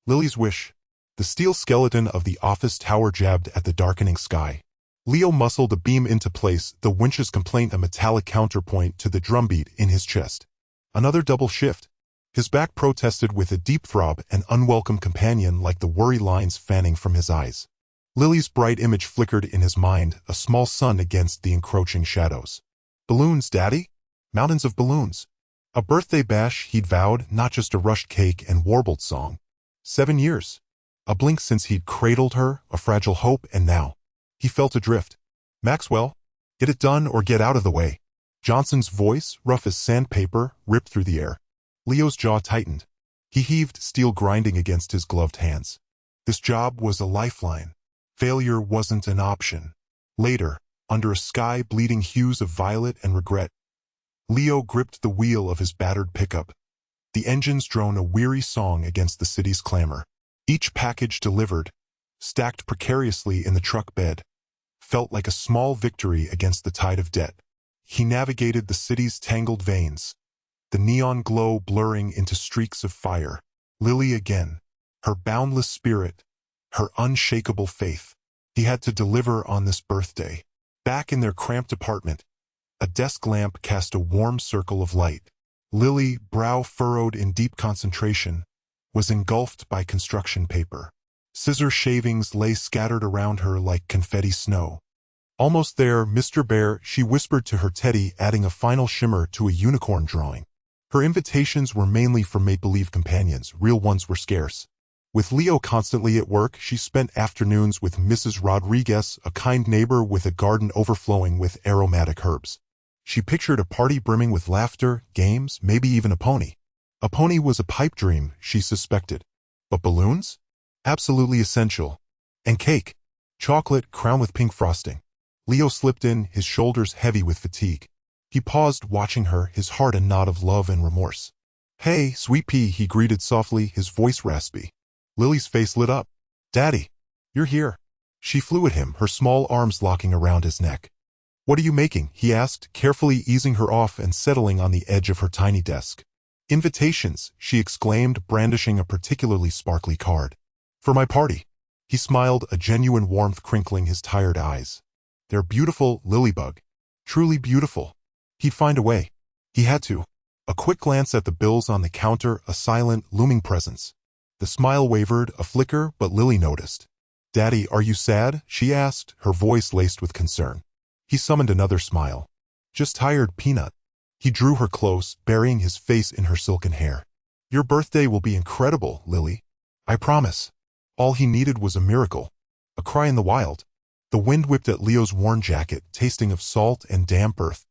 Lily's wish. The steel skeleton of the office tower jabbed at the darkening sky. Leo muscled a beam into place, the winch's complaint a metallic counterpoint to the drumbeat in his chest. Another double shift. His back protested with a deep throb, an unwelcome companion like the worry lines fanning from his eyes. Lily's bright image flickered in his mind, a small sun against the encroaching shadows. Balloons, Daddy? Mountains of balloons. A birthday bash, he'd vowed, not just a rushed cake and warbled song. 7 years. A blink since he'd cradled her, a fragile hope, and now he felt adrift. Maxwell, get it done or get out of the way. Johnson's voice, rough as sandpaper, ripped through the air. Leo's jaw tightened. He heaved, steel grinding against his gloved hands. This job was a lifeline. Failure wasn't an option. Later, under a sky bleeding hues of violet and regret, Leo gripped the wheel of his battered pickup. The engines droned a weary song against the city's clamor. Each package delivered, stacked precariously in the truck bed, felt like a small victory against the tide of debt. He navigated the city's tangled veins, the neon glow blurring into streaks of fire. Lily again, her boundless spirit, her unshakable faith. He had to deliver on this birthday. Back in their cramped apartment, a desk lamp cast a warm circle of light. Lily, brow furrowed in deep concentration, was engulfed by construction paper. Scissor shavings lay scattered around her like confetti snow. Almost there, Mr. Bear, she whispered to her teddy, adding a final shimmer to a unicorn drawing. Her invitations were mainly for make-believe companions, real ones were scarce. With Leo constantly at work, she spent afternoons with Mrs. Rodriguez, a kind neighbor with a garden overflowing with aromatic herbs. She pictured a party brimming with laughter, games, maybe even a pony. A pony was a pipe dream, she suspected. But balloons? Absolutely essential. And cake. Chocolate, crowned with pink frosting. Leo slipped in, his shoulders heavy with fatigue. He paused, watching her, his heart a knot of love and remorse. Hey, sweet pea, he greeted softly, his voice raspy. Lily's face lit up. Daddy, you're here. She flew at him, her small arms locking around his neck. What are you making? He asked, carefully easing her off and settling on the edge of her tiny desk. Invitations, she exclaimed, brandishing a particularly sparkly card. For my party. He smiled, a genuine warmth crinkling his tired eyes. They're beautiful, Lilybug. Truly beautiful. He'd find a way. He had to. A quick glance at the bills on the counter, a silent, looming presence. The smile wavered, a flicker, but Lily noticed. Daddy, are you sad? She asked, her voice laced with concern. He summoned another smile. Just tired, Peanut. He drew her close, burying his face in her silken hair. Your birthday will be incredible, Lily. I promise. All he needed was a miracle. A cry in the wild. The wind whipped at Leo's worn jacket, tasting of salt and damp earth.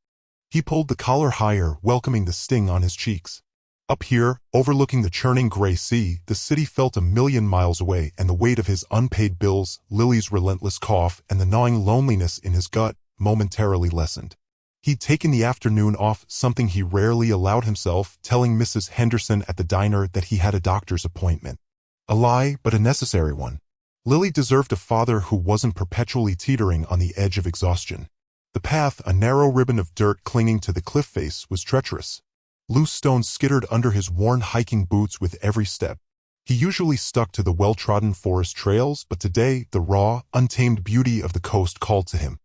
He pulled the collar higher, welcoming the sting on his cheeks. Up here, overlooking the churning gray sea, the city felt a million miles away, and the weight of his unpaid bills, Lily's relentless cough, and the gnawing loneliness in his gut momentarily lessened. He'd taken the afternoon off, something he rarely allowed himself, telling Mrs. Henderson at the diner that he had a doctor's appointment. A lie, but a necessary one. Lily deserved a father who wasn't perpetually teetering on the edge of exhaustion. The path, a narrow ribbon of dirt clinging to the cliff face, was treacherous. Loose stones skittered under his worn hiking boots with every step. He usually stuck to the well-trodden forest trails, but today, the raw, untamed beauty of the coast called to him.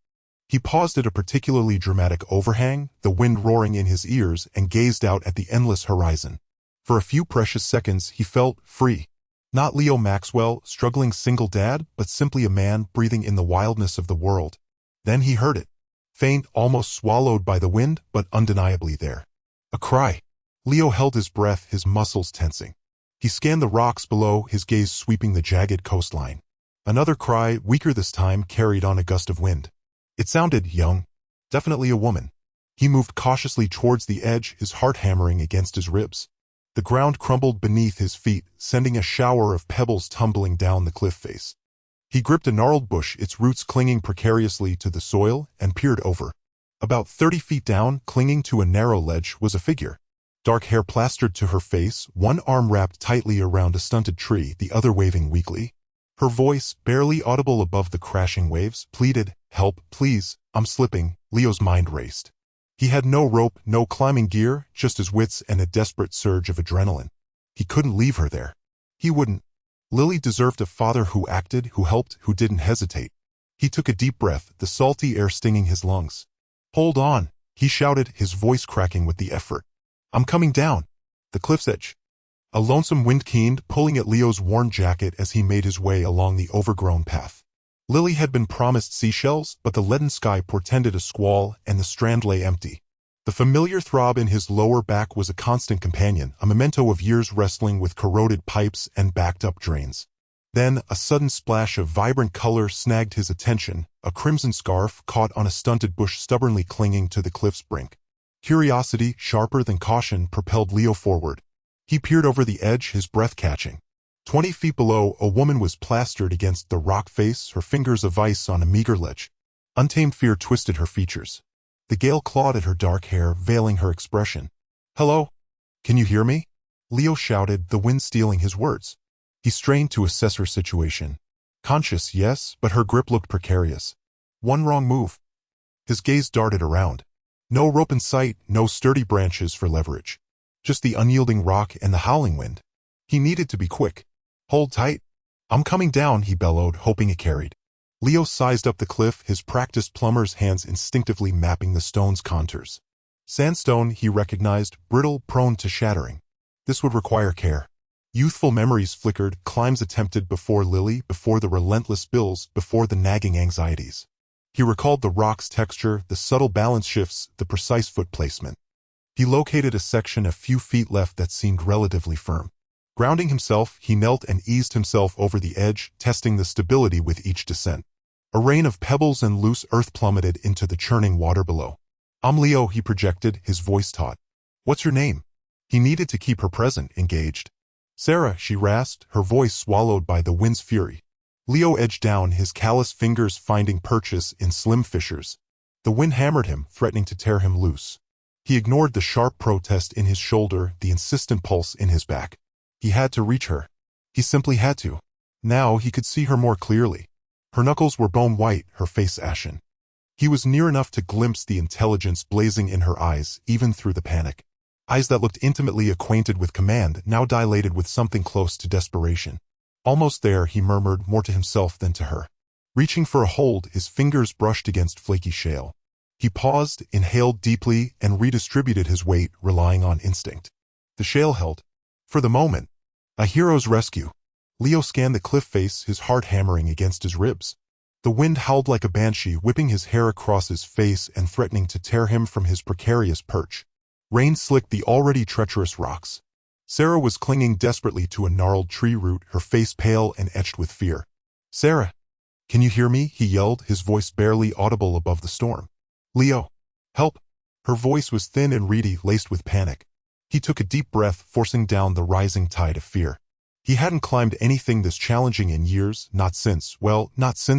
He paused at a particularly dramatic overhang, the wind roaring in his ears, and gazed out at the endless horizon. For a few precious seconds, he felt free. Not Leo Maxwell, struggling single dad, but simply a man breathing in the wildness of the world. Then he heard it. Faint, almost swallowed by the wind, but undeniably there. A cry. Leo held his breath, his muscles tensing. He scanned the rocks below, his gaze sweeping the jagged coastline. Another cry, weaker this time, carried on a gust of wind. It sounded young. Definitely a woman. He moved cautiously towards the edge, his heart hammering against his ribs. The ground crumbled beneath his feet, sending a shower of pebbles tumbling down the cliff face. He gripped a gnarled bush, its roots clinging precariously to the soil, and peered over. About 30 feet down, clinging to a narrow ledge, was a figure. Dark hair plastered to her face, one arm wrapped tightly around a stunted tree, the other waving weakly. Her voice, barely audible above the crashing waves, pleaded, "Help, please, I'm slipping." Leo's mind raced. He had no rope, no climbing gear, just his wits and a desperate surge of adrenaline. He couldn't leave her there. He wouldn't. Lily deserved a father who acted, who helped, who didn't hesitate. He took a deep breath, the salty air stinging his lungs. "Hold on," he shouted, his voice cracking with the effort. "I'm coming down." The cliff's edge. A lonesome wind keened, pulling at Leo's worn jacket as he made his way along the overgrown path. Lily had been promised seashells, but the leaden sky portended a squall, and the strand lay empty. The familiar throb in his lower back was a constant companion, a memento of years wrestling with corroded pipes and backed-up drains. Then, a sudden splash of vibrant color snagged his attention, a crimson scarf caught on a stunted bush stubbornly clinging to the cliff's brink. Curiosity, sharper than caution, propelled Leo forward. He peered over the edge, his breath catching. 20 feet below, a woman was plastered against the rock face, her fingers a vice on a meager ledge. Untamed fear twisted her features. The gale clawed at her dark hair, veiling her expression. "Hello? Can you hear me?" Leo shouted, the wind stealing his words. He strained to assess her situation. Conscious, yes, but her grip looked precarious. One wrong move. His gaze darted around. No rope in sight, no sturdy branches for leverage. Just the unyielding rock and the howling wind. He needed to be quick. "Hold tight. I'm coming down," he bellowed, hoping it carried. Leo sized up the cliff, his practiced plumber's hands instinctively mapping the stone's contours. Sandstone, he recognized, brittle, prone to shattering. This would require care. Youthful memories flickered, climbs attempted before Lily, before the relentless spills, before the nagging anxieties. He recalled the rock's texture, the subtle balance shifts, the precise foot placement. He located a section a few feet left that seemed relatively firm. Grounding himself, he knelt and eased himself over the edge, testing the stability with each descent. A rain of pebbles and loose earth plummeted into the churning water below. "I'm Leo," he projected, his voice taut. "What's your name?" He needed to keep her present, engaged. "Sarah," she rasped, her voice swallowed by the wind's fury. Leo edged down, his callous fingers finding purchase in slim fissures. The wind hammered him, threatening to tear him loose. He ignored the sharp protest in his shoulder, the insistent pulse in his back. He had to reach her. He simply had to. Now he could see her more clearly. Her knuckles were bone white, her face ashen. He was near enough to glimpse the intelligence blazing in her eyes, even through the panic. Eyes that looked intimately acquainted with command, now dilated with something close to desperation. "Almost there," he murmured, more to himself than to her. Reaching for a hold, his fingers brushed against flaky shale. He paused, inhaled deeply, and redistributed his weight, relying on instinct. The shale held. For the moment. A hero's rescue. Leo scanned the cliff face, his heart hammering against his ribs. The wind howled like a banshee, whipping his hair across his face and threatening to tear him from his precarious perch. Rain slicked the already treacherous rocks. Sarah was clinging desperately to a gnarled tree root, her face pale and etched with fear. "Sarah, can you hear me?" he yelled, his voice barely audible above the storm. "Leo, help!" Her voice was thin and reedy, laced with panic. He took a deep breath, forcing down the rising tide of fear. He hadn't climbed anything this challenging in years, not since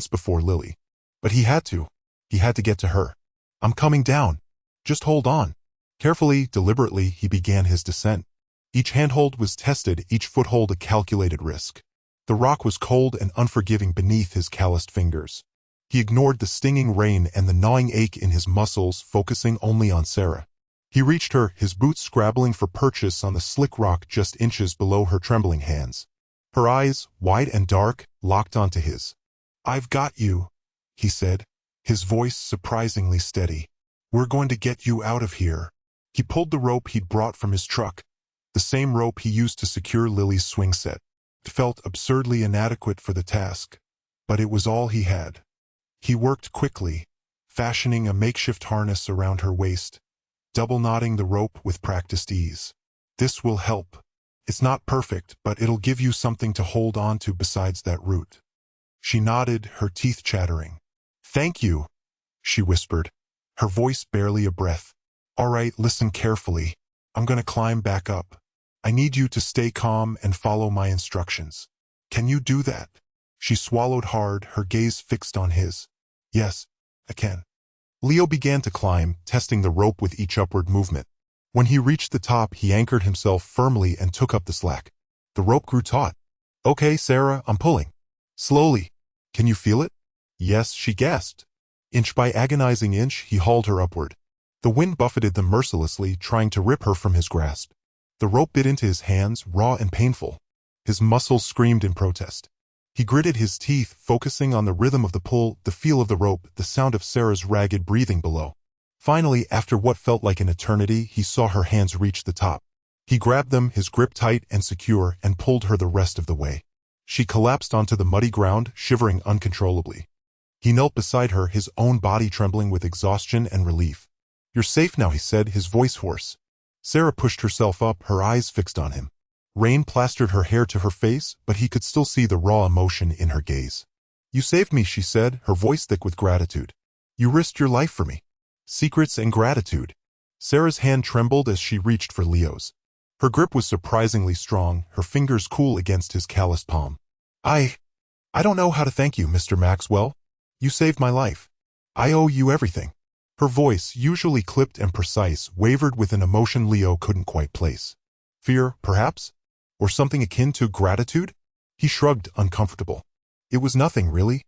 before Lily. But he had to. He had to get to her. "I'm coming down. Just hold on." Carefully, deliberately, he began his descent. Each handhold was tested, each foothold a calculated risk. The rock was cold and unforgiving beneath his calloused fingers. He ignored the stinging rain and the gnawing ache in his muscles, focusing only on Sarah. He reached her, his boots scrabbling for purchase on the slick rock just inches below her trembling hands. Her eyes, wide and dark, locked onto his. "I've got you," he said, his voice surprisingly steady. "We're going to get you out of here." He pulled the rope he'd brought from his truck, the same rope he used to secure Lily's swing set. It felt absurdly inadequate for the task, but it was all he had. He worked quickly, fashioning a makeshift harness around her waist, double-knotting the rope with practiced ease. "This will help. It's not perfect, but it'll give you something to hold on to besides that root." She nodded, her teeth chattering. "Thank you," she whispered, her voice barely a breath. "All right, listen carefully. I'm going to climb back up. I need you to stay calm and follow my instructions. Can you do that?" She swallowed hard, her gaze fixed on his. "Yes, I can." Leo began to climb, testing the rope with each upward movement. When he reached the top, he anchored himself firmly and took up the slack. The rope grew taut. "Okay, Sarah, I'm pulling." "Slowly. Can you feel it?" "Yes," she gasped. Inch by agonizing inch, he hauled her upward. The wind buffeted them mercilessly, trying to rip her from his grasp. The rope bit into his hands, raw and painful. His muscles screamed in protest. He gritted his teeth, focusing on the rhythm of the pull, the feel of the rope, the sound of Sarah's ragged breathing below. Finally, after what felt like an eternity, he saw her hands reach the top. He grabbed them, his grip tight and secure, and pulled her the rest of the way. She collapsed onto the muddy ground, shivering uncontrollably. He knelt beside her, his own body trembling with exhaustion and relief. "You're safe now," he said, his voice hoarse. Sarah pushed herself up, her eyes fixed on him. Rain plastered her hair to her face, but he could still see the raw emotion in her gaze. "You saved me," she said, her voice thick with gratitude. "You risked your life for me." Secrets and gratitude. Sarah's hand trembled as she reached for Leo's. Her grip was surprisingly strong, her fingers cool against his calloused palm. I don't know how to thank you, Mr. Maxwell. You saved my life. I owe you everything." Her voice, usually clipped and precise, wavered with an emotion Leo couldn't quite place. Fear, perhaps? Or something akin to gratitude? He shrugged, uncomfortable. It was nothing, really.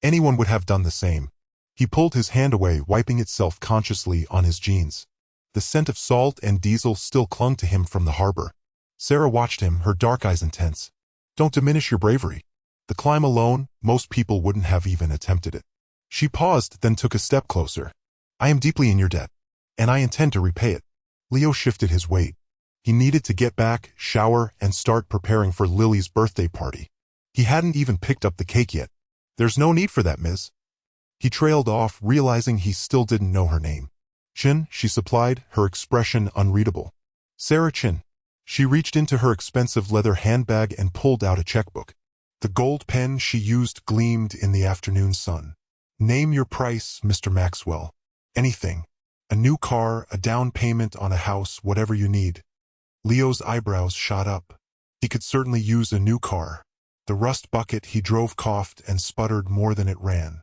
Anyone would have done the same. He pulled his hand away, wiping it self-consciously on his jeans. The scent of salt and diesel still clung to him from the harbor. Sarah watched him, her dark eyes intense. "Don't diminish your bravery. The climb alone, most people wouldn't have even attempted it." She paused, then took a step closer. "I am deeply in your debt, and I intend to repay it." Leo shifted his weight. He needed to get back, shower, and start preparing for Lily's birthday party. He hadn't even picked up the cake yet. "There's no need for that, miss." He trailed off, realizing he still didn't know her name. "Chin," she supplied, her expression unreadable. "Sarah Chin." She reached into her expensive leather handbag and pulled out a checkbook. The gold pen she used gleamed in the afternoon sun. "Name your price, Mr. Maxwell. Anything. A new car, a down payment on a house, whatever you need." Leo's eyebrows shot up. He could certainly use a new car. The rust bucket he drove coughed and sputtered more than it ran.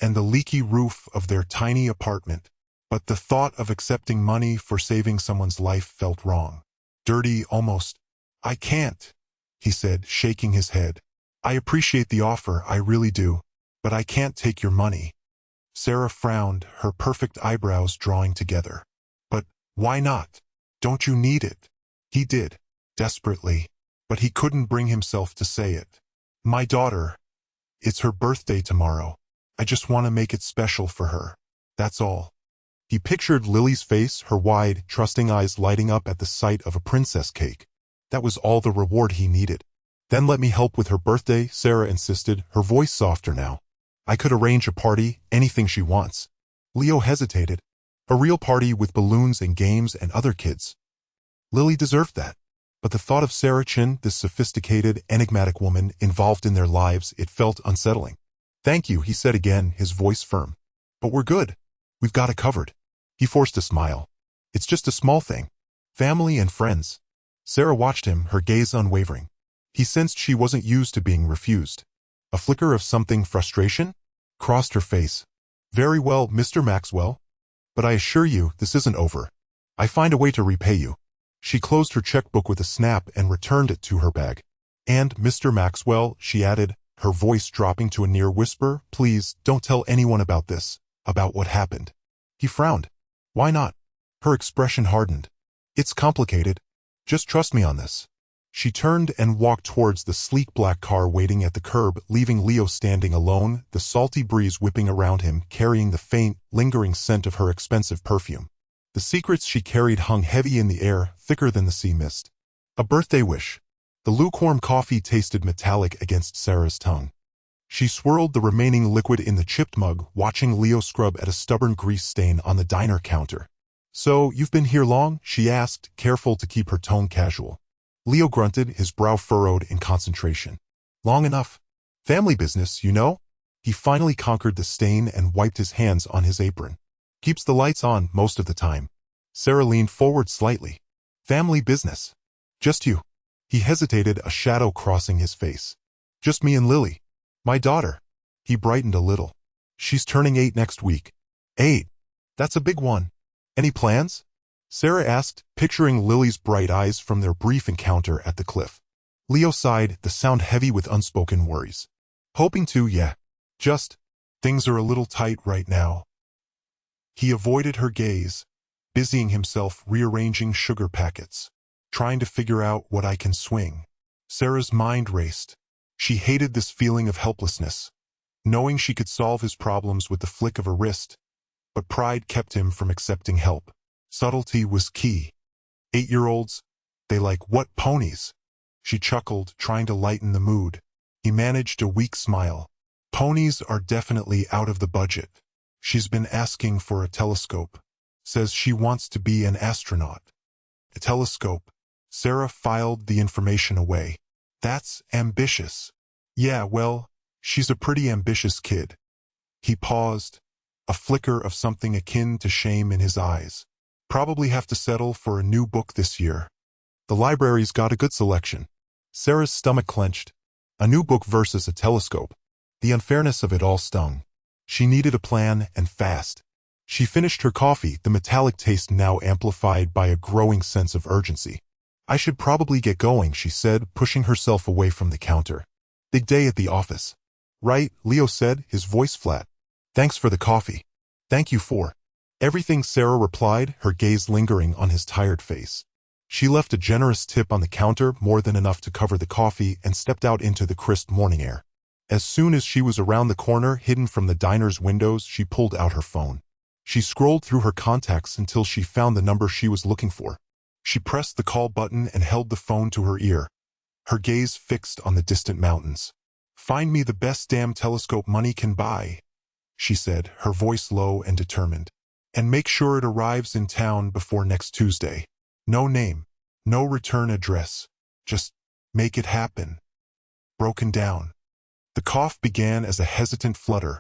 And the leaky roof of their tiny apartment. But the thought of accepting money for saving someone's life felt wrong. Dirty, almost. "I can't," he said, shaking his head. "I appreciate the offer, I really do. But I can't take your money." Sarah frowned, her perfect eyebrows drawing together. "But why not? Don't you need it?" He did, desperately, but he couldn't bring himself to say it. "My daughter. It's her birthday tomorrow. I just want to make it special for her. That's all." He pictured Lily's face, her wide, trusting eyes lighting up at the sight of a princess cake. That was all the reward he needed. "Then let me help with her birthday," Sarah insisted, her voice softer now. "I could arrange a party, anything she wants." Leo hesitated. A real party with balloons and games and other kids. Lily deserved that. But the thought of Sarah Chin, this sophisticated, enigmatic woman, involved in their lives, it felt unsettling. "Thank you," he said again, his voice firm. "But we're good. We've got it covered." He forced a smile. "It's just a small thing. Family and friends." Sarah watched him, her gaze unwavering. He sensed she wasn't used to being refused. A flicker of something, frustration, crossed her face. "Very well, Mr. Maxwell. But I assure you, this isn't over. I find a way to repay you." She closed her checkbook with a snap and returned it to her bag. "And, Mr. Maxwell," she added, her voice dropping to a near whisper, "please, don't tell anyone about this, about what happened." He frowned. "Why not?" Her expression hardened. "It's complicated. Just trust me on this." She turned and walked towards the sleek black car waiting at the curb, leaving Leo standing alone, the salty breeze whipping around him, carrying the faint, lingering scent of her expensive perfume. The secrets she carried hung heavy in the air, thicker than the sea mist. A birthday wish. The lukewarm coffee tasted metallic against Sarah's tongue. She swirled the remaining liquid in the chipped mug, watching Leo scrub at a stubborn grease stain on the diner counter. "So, you've been here long?" she asked, careful to keep her tone casual. Leo grunted, his brow furrowed in concentration. "Long enough. Family business, you know?" He finally conquered the stain and wiped his hands on his apron. "Keeps the lights on most of the time." Sarah leaned forward slightly. "Family business. Just you." He hesitated, a shadow crossing his face. "Just me and Lily. My daughter." He brightened a little. "She's turning 8 next week." 8? That's a big one. Any plans?" Sarah asked, picturing Lily's bright eyes from their brief encounter at the cliff. Leo sighed, the sound heavy with unspoken worries. "Hoping to, yeah. Just, things are a little tight right now." He avoided her gaze, busying himself rearranging sugar packets. "Trying to figure out what I can swing." Sarah's mind raced. She hated this feeling of helplessness, knowing she could solve his problems with the flick of a wrist, but pride kept him from accepting help. Subtlety was key. 8-year-olds, they like what ponies? She chuckled, trying to lighten the mood. He managed a weak smile. Ponies are definitely out of the budget. She's been asking for a telescope. Says she wants to be an astronaut. A telescope. Sarah filed the information away. That's ambitious. Yeah, well, she's a pretty ambitious kid. He paused, a flicker of something akin to shame in his eyes. Probably have to settle for a new book this year. The library's got a good selection. Sarah's stomach clenched. A new book versus a telescope. The unfairness of it all stung. She needed a plan, and fast. She finished her coffee, the metallic taste now amplified by a growing sense of urgency. I should probably get going, she said, pushing herself away from the counter. Big day at the office. Right, Leo said, his voice flat. Thanks for the coffee. Thank you for everything, Sarah replied, her gaze lingering on his tired face. She left a generous tip on the counter, more than enough to cover the coffee, and stepped out into the crisp morning air. As soon as she was around the corner, hidden from the diner's windows, she pulled out her phone. She scrolled through her contacts until she found the number she was looking for. She pressed the call button and held the phone to her ear, her gaze fixed on the distant mountains. Find me the best damn telescope money can buy, she said, her voice low and determined. And make sure it arrives in town before next Tuesday. No name, no return address. Just make it happen. Broken down. The cough began as a hesitant flutter,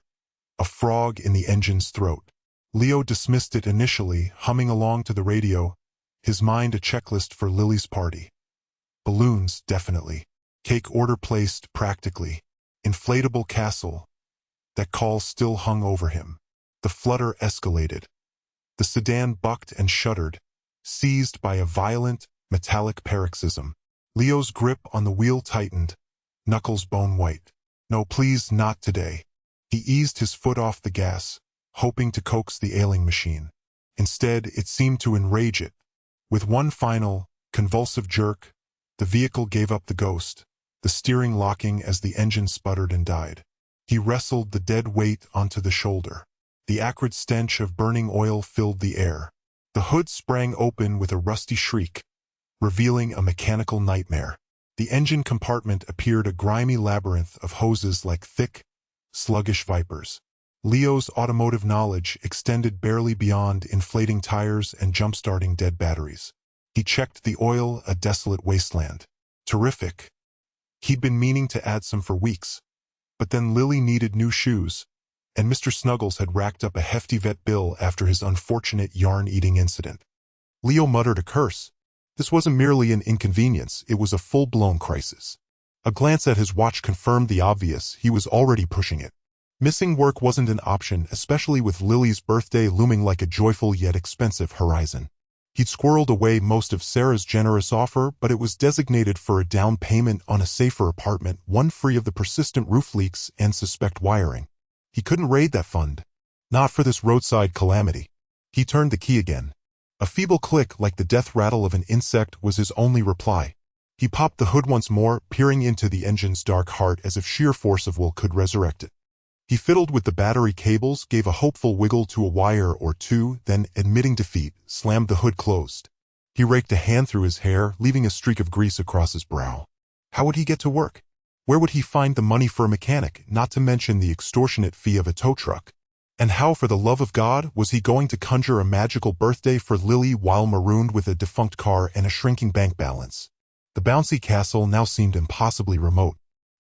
a frog in the engine's throat. Leo dismissed it initially, humming along to the radio, his mind a checklist for Lily's party. Balloons, definitely. Cake order placed, practically. Inflatable castle. That call still hung over him. The flutter escalated. The sedan bucked and shuddered, seized by a violent, metallic paroxysm. Leo's grip on the wheel tightened, knuckles bone white. No, please, not today. He eased his foot off the gas, hoping to coax the ailing machine. Instead, it seemed to enrage it. With one final, convulsive jerk, the vehicle gave up the ghost, the steering locking as the engine sputtered and died. He wrestled the dead weight onto the shoulder. The acrid stench of burning oil filled the air. The hood sprang open with a rusty shriek, revealing a mechanical nightmare. The engine compartment appeared a grimy labyrinth of hoses like thick, sluggish vipers. Leo's automotive knowledge extended barely beyond inflating tires and jump-starting dead batteries. He checked the oil, a desolate wasteland. Terrific. He'd been meaning to add some for weeks. But then Lily needed new shoes, and Mr. Snuggles had racked up a hefty vet bill after his unfortunate yarn-eating incident. Leo muttered a curse. This wasn't merely an inconvenience, it was a full-blown crisis. A glance at his watch confirmed the obvious, he was already pushing it. Missing work wasn't an option, especially with Lily's birthday looming like a joyful yet expensive horizon. He'd squirreled away most of Sarah's generous offer, but it was designated for a down payment on a safer apartment, one free of the persistent roof leaks and suspect wiring. He couldn't raid that fund. Not for this roadside calamity. He turned the key again. A feeble click like the death rattle of an insect was his only reply. He popped the hood once more, peering into the engine's dark heart as if sheer force of will could resurrect it. He fiddled with the battery cables, gave a hopeful wiggle to a wire or two, then, admitting defeat, slammed the hood closed. He raked a hand through his hair, leaving a streak of grease across his brow. How would he get to work? Where would he find the money for a mechanic, not to mention the extortionate fee of a tow truck? And how, for the love of God, was he going to conjure a magical birthday for Lily while marooned with a defunct car and a shrinking bank balance? The bouncy castle now seemed impossibly remote.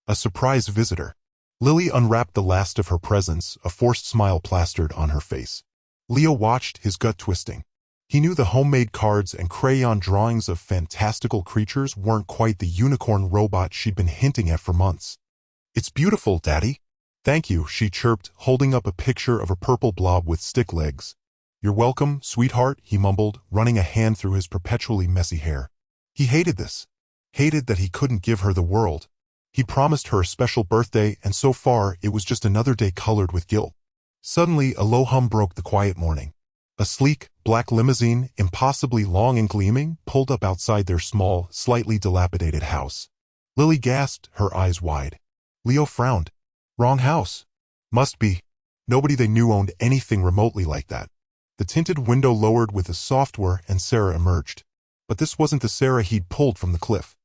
A surprise visitor. Lily unwrapped the last of her presents, a forced smile plastered on her face. Leo watched, his gut twisting. He knew the homemade cards and crayon drawings of fantastical creatures weren't quite the unicorn robot she'd been hinting at for months. "It's beautiful, Daddy." "Thank you," she chirped, holding up a picture of a purple blob with stick legs. "You're welcome, sweetheart," he mumbled, running a hand through his perpetually messy hair. He hated this. Hated that he couldn't give her the world. He promised her a special birthday, and so far it was just another day colored with guilt. Suddenly, a low hum broke the quiet morning. A sleek, black limousine, impossibly long and gleaming, pulled up outside their small, slightly dilapidated house. Lily gasped, her eyes wide. Leo frowned. Wrong house. Must be. Nobody they knew owned anything remotely like that. The tinted window lowered with a soft whir and Sarah emerged. But this wasn't the Sarah he'd pulled from the cliff.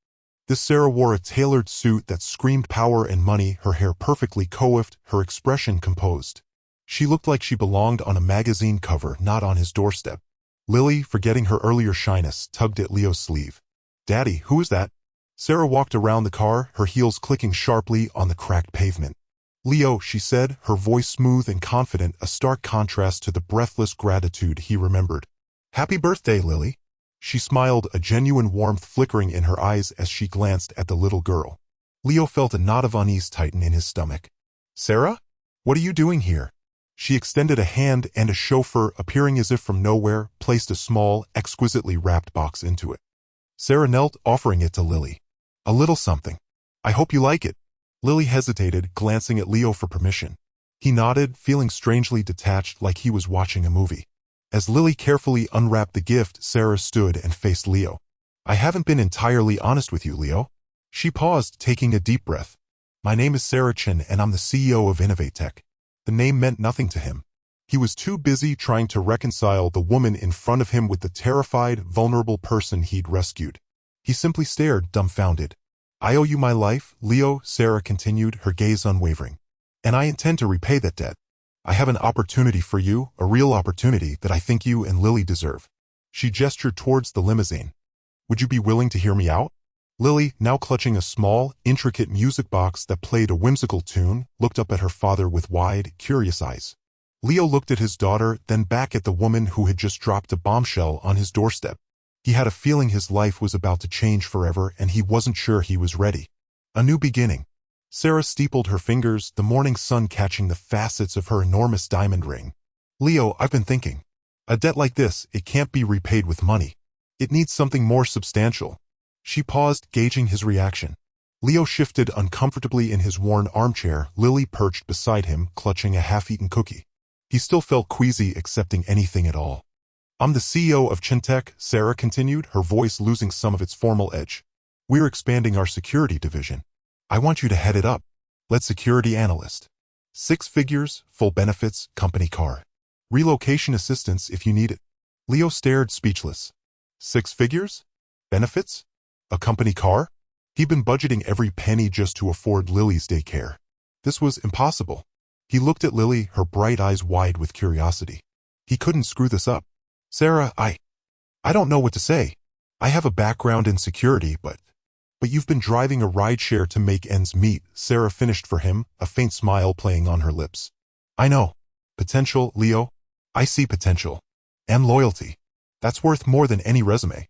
This Sarah wore a tailored suit that screamed power and money, her hair perfectly coiffed, her expression composed. She looked like she belonged on a magazine cover, not on his doorstep. Lily, forgetting her earlier shyness, tugged at Leo's sleeve. Daddy, who is that? Sarah walked around the car, her heels clicking sharply on the cracked pavement. Leo, she said, her voice smooth and confident, a stark contrast to the breathless gratitude he remembered. Happy birthday, Lily. She smiled, a genuine warmth flickering in her eyes as she glanced at the little girl. Leo felt a knot of unease tighten in his stomach. Sarah? What are you doing here? She extended a hand, and a chauffeur, appearing as if from nowhere, placed a small, exquisitely wrapped box into it. Sarah knelt, offering it to Lily. A little something. I hope you like it. Lily hesitated, glancing at Leo for permission. He nodded, feeling strangely detached, like he was watching a movie. As Lily carefully unwrapped the gift, Sarah stood and faced Leo. I haven't been entirely honest with you, Leo. She paused, taking a deep breath. My name is Sarah Chin, and I'm the CEO of InnovateTech. The name meant nothing to him. He was too busy trying to reconcile the woman in front of him with the terrified, vulnerable person he'd rescued. He simply stared, dumbfounded. I owe you my life, Leo, Sarah continued, her gaze unwavering. And I intend to repay that debt. I have an opportunity for you, a real opportunity that I think you and Lily deserve. She gestured towards the limousine. Would you be willing to hear me out? Lily, now clutching a small, intricate music box that played a whimsical tune, looked up at her father with wide, curious eyes. Leo looked at his daughter, then back at the woman who had just dropped a bombshell on his doorstep. He had a feeling his life was about to change forever, and he wasn't sure he was ready. A new beginning. Sarah steepled her fingers, the morning sun catching the facets of her enormous diamond ring. Leo, I've been thinking. A debt like this, it can't be repaid with money. It needs something more substantial. She paused, gauging his reaction. Leo shifted uncomfortably in his worn armchair, Lily perched beside him, clutching a half-eaten cookie. He still felt queasy accepting anything at all. I'm the CEO of Chintech, Sarah continued, her voice losing some of its formal edge. We're expanding our security division. I want you to head it up. Lead security analyst. 6 figures, full benefits, company car. Relocation assistance if you need it. Leo stared, speechless. 6 figures? Benefits? A company car? He'd been budgeting every penny just to afford Lily's daycare. This was impossible. He looked at Lily, her bright eyes wide with curiosity. He couldn't screw this up. Sarah, I don't know what to say. I have a background in security, but you've been driving a rideshare to make ends meet, Sarah finished for him, a faint smile playing on her lips. I know. Potential, Leo. I see potential. And loyalty. That's worth more than any resume.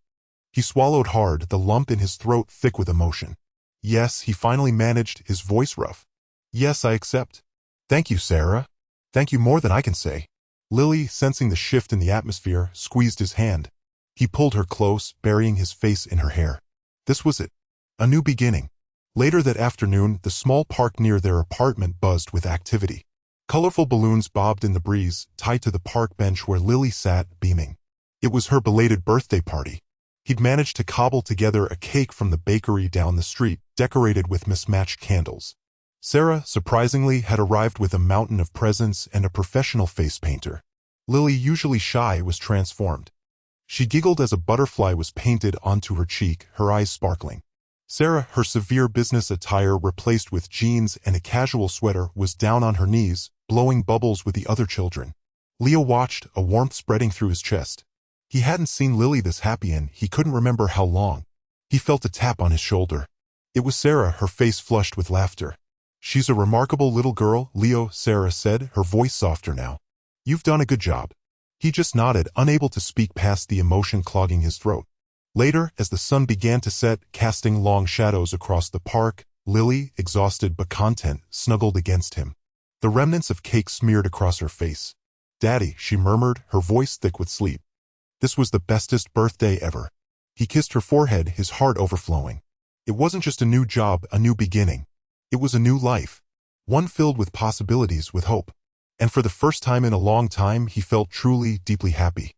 He swallowed hard, the lump in his throat thick with emotion. Yes, he finally managed, his voice rough. Yes, I accept. Thank you, Sarah. Thank you more than I can say. Lily, sensing the shift in the atmosphere, squeezed his hand. He pulled her close, burying his face in her hair. This was it. A new beginning. Later that afternoon, the small park near their apartment buzzed with activity. Colorful balloons bobbed in the breeze, tied to the park bench where Lily sat, beaming. It was her belated birthday party. He'd managed to cobble together a cake from the bakery down the street, decorated with mismatched candles. Sarah, surprisingly, had arrived with a mountain of presents and a professional face painter. Lily, usually shy, was transformed. She giggled as a butterfly was painted onto her cheek, her eyes sparkling. Sarah, her severe business attire replaced with jeans and a casual sweater, was down on her knees, blowing bubbles with the other children. Leo watched, a warmth spreading through his chest. He hadn't seen Lily this happy in he couldn't remember how long. He felt a tap on his shoulder. It was Sarah, her face flushed with laughter. She's a remarkable little girl, Leo, Sarah said, her voice softer now. You've done a good job. He just nodded, unable to speak past the emotion clogging his throat. Later, as the sun began to set, casting long shadows across the park, Lily, exhausted but content, snuggled against him. The remnants of cake smeared across her face. Daddy, she murmured, her voice thick with sleep. This was the bestest birthday ever. He kissed her forehead, his heart overflowing. It wasn't just a new job, a new beginning. It was a new life. One filled with possibilities, with hope. And for the first time in a long time, he felt truly, deeply happy.